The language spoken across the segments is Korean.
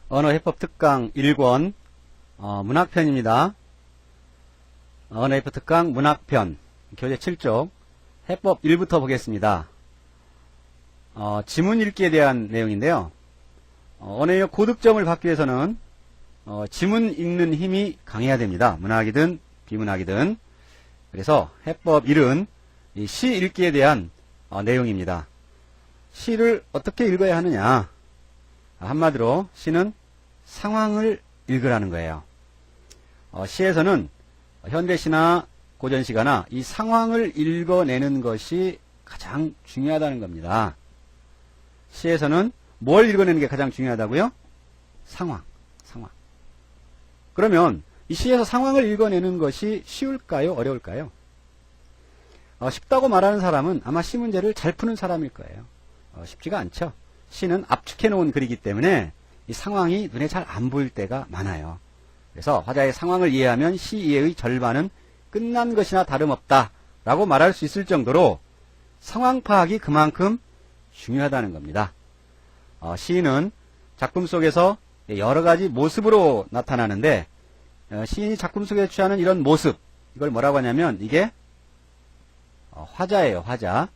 언어해법 특강 1권 문학편입니다. 언어해법 특강 문학편 교재 7쪽 해법 1부터 보겠습니다. 지문 읽기에 대한 내용인데요. 언어의 고득점을 받기 위해서는 지문 읽는 힘이 강해야 됩니다. 문학이든 비문학이든. 그래서 해법 1은 이 시 읽기에 대한 내용입니다. 시를 어떻게 읽어야 하느냐. 한마디로 시는 상황을 읽으라는 거예요. 시에서는 현대시나 고전시가나 이 상황을 읽어내는 것이 가장 중요하다는 겁니다. 시에서는 뭘 읽어내는 게 가장 중요하다고요? 상황. 그러면 이 시에서 상황을 읽어내는 것이 쉬울까요? 어려울까요? 쉽다고 말하는 사람은 아마 시 문제를 잘 푸는 사람일 거예요. 쉽지가 않죠. 시는 압축해 놓은 글이기 때문에 이 상황이 눈에 잘 안 보일 때가 많아요. 그래서 화자의 상황을 이해하면 시 이해의 절반은 끝난 것이나 다름없다 라고 말할 수 있을 정도로 상황 파악이 그만큼 중요하다는 겁니다. 시인은 작품 속에서 여러 가지 모습으로 나타나는데 시인이 작품 속에 취하는 이런 모습, 이걸 뭐라고 하냐면 이게 화자예요. 화자.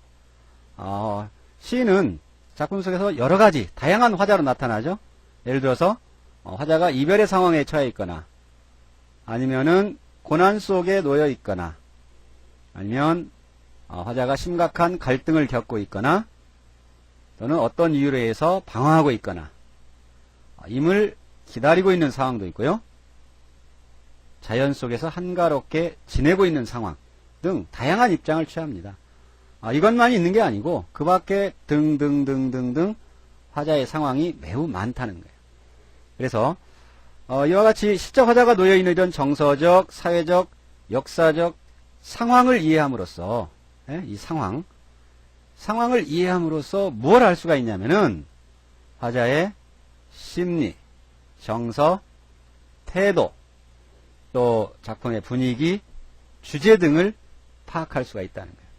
시인은 작품 속에서 여러 가지 다양한 화자로 나타나죠. 예를 들어서 화자가 이별의 상황에 처해 있거나 아니면은 고난 속에 놓여 있거나 아니면 화자가 심각한 갈등을 겪고 있거나 또는 어떤 이유로 해서 방황하고 있거나 임을 기다리고 있는 상황도 있고요. 자연 속에서 한가롭게 지내고 있는 상황 등 다양한 입장을 취합니다. 이것만이 있는 게 아니고 그 밖에 등등등등등 화자의 상황이 매우 많다는 거예요. 그래서 이와 같이 시적 화자가 놓여있는 이런 정서적, 사회적, 역사적 상황을 이해함으로써 이 상황을 이해함으로써 무엇을 알 수가 있냐면은 화자의 심리, 정서, 태도, 또 작품의 분위기, 주제 등을 파악할 수가 있다는 거예요.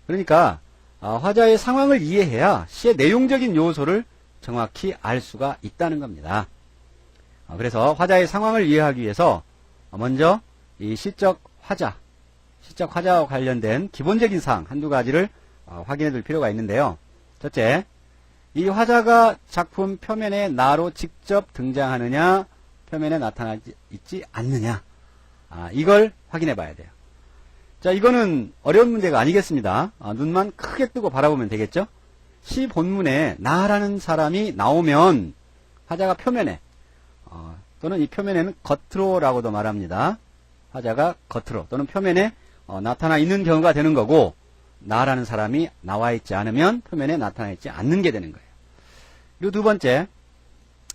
그러니까 화자의 상황을 이해해야 시의 내용적인 요소를 정확히 알 수가 있다는 겁니다. 그래서 화자의 상황을 이해하기 위해서 먼저 이 시적 화자와 관련된 기본적인 사항 한두 가지를 확인해 둘 필요가 있는데요. 첫째, 이 화자가 작품 표면에 나로 직접 등장하느냐, 표면에 나타나지 있지 않느냐, 이걸 확인해 봐야 돼요. 자, 이거는 어려운 문제가 아니겠습니다. 눈만 크게 뜨고 바라보면 되겠죠? 시 본문에 나라는 사람이 나오면 화자가 표면에 또는 이 표면에는 겉으로라고도 말합니다. 화자가 겉으로 또는 표면에 나타나 있는 경우가 되는 거고, 나라는 사람이 나와 있지 않으면 표면에 나타나 있지 않는 게 되는 거예요. 그리고 두 번째,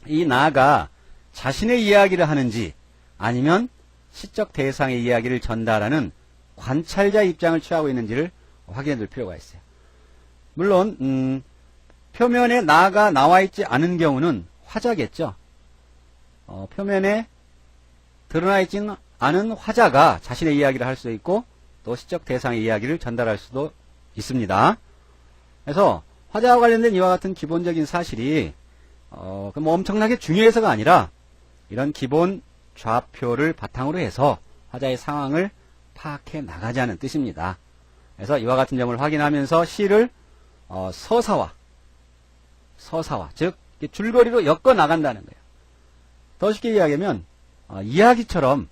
이 나가 자신의 이야기를 하는지 아니면 시적 대상의 이야기를 전달하는 관찰자 입장을 취하고 있는지를 확인해 둘 필요가 있어요. 물론 표면에 나가 나와 있지 않은 경우는 화자겠죠. 표면에 드러나 있지는 않은 화자가 자신의 이야기를 할 수도 있고 또 시적 대상의 이야기를 전달할 수도 있습니다. 그래서 화자와 관련된 이와 같은 기본적인 사실이 뭐 엄청나게 중요해서가 아니라 이런 기본 좌표를 바탕으로 해서 화자의 상황을 파악해 나가자는 뜻입니다. 그래서 이와 같은 점을 확인하면서 시를 서사화, 즉 줄거리로 엮어 나간다는 거예요. 더 쉽게 이야기하면 이야기처럼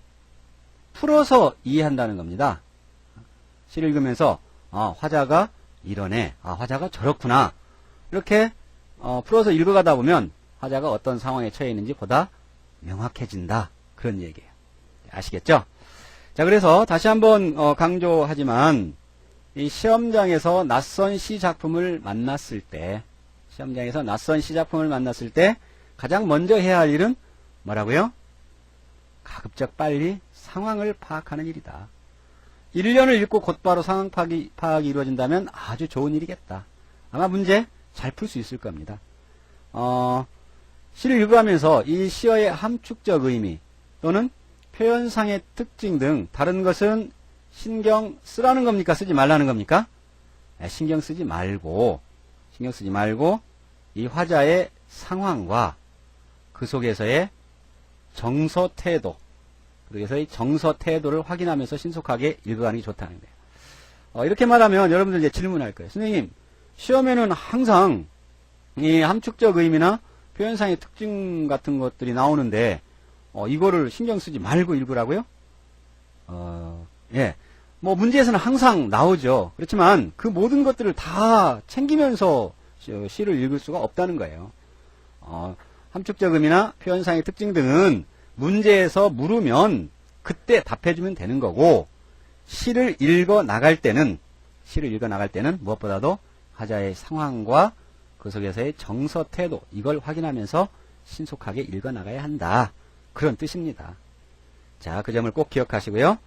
풀어서 이해한다는 겁니다. 시를 읽으면서 화자가 이러네, 화자가 저렇구나, 이렇게 풀어서 읽어가다 보면 화자가 어떤 상황에 처해 있는지 보다 명확해진다, 그런 얘기예요. 아시겠죠? 자, 그래서 다시 한번 강조하지만 이 시험장에서 낯선 시 작품을 만났을 때 가장 먼저 해야 할 일은 뭐라고요? 가급적 빨리 상황을 파악하는 일이다. 1년을 읽고 곧바로 상황 파악이 이루어진다면 아주 좋은 일이겠다. 아마 문제 잘 풀 수 있을 겁니다. 시를 읽어가면서 이 시어의 함축적 의미 또는 표현상의 특징 등 다른 것은 신경 쓰라는 겁니까? 쓰지 말라는 겁니까? 신경 쓰지 말고 이 화자의 상황과 그 속에서의 정서 태도, 그래서 이 정서 태도를 확인하면서 신속하게 읽어가는 게 좋다는 거예요. 이렇게 말하면 여러분들 이제 질문할 거예요. 선생님, 시험에는 항상 이 함축적 의미나 표현상의 특징 같은 것들이 나오는데 이거를 신경 쓰지 말고 읽으라고요? 예. 뭐 문제에서는 항상 나오죠. 그렇지만 그 모든 것들을 다 챙기면서 시를 읽을 수가 없다는 거예요. 함축적 의미나 표현상의 특징 등은 문제에서 물으면 그때 답해주면 되는 거고, 시를 읽어 나갈 때는 무엇보다도 화자의 상황과 그 속에서의 정서 태도, 이걸 확인하면서 신속하게 읽어 나가야 한다. 그런 뜻입니다. 자, 그 점을 꼭 기억하시고요.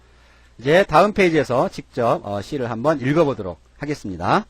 이제 다음 페이지에서 직접 시를 한번 읽어보도록 하겠습니다.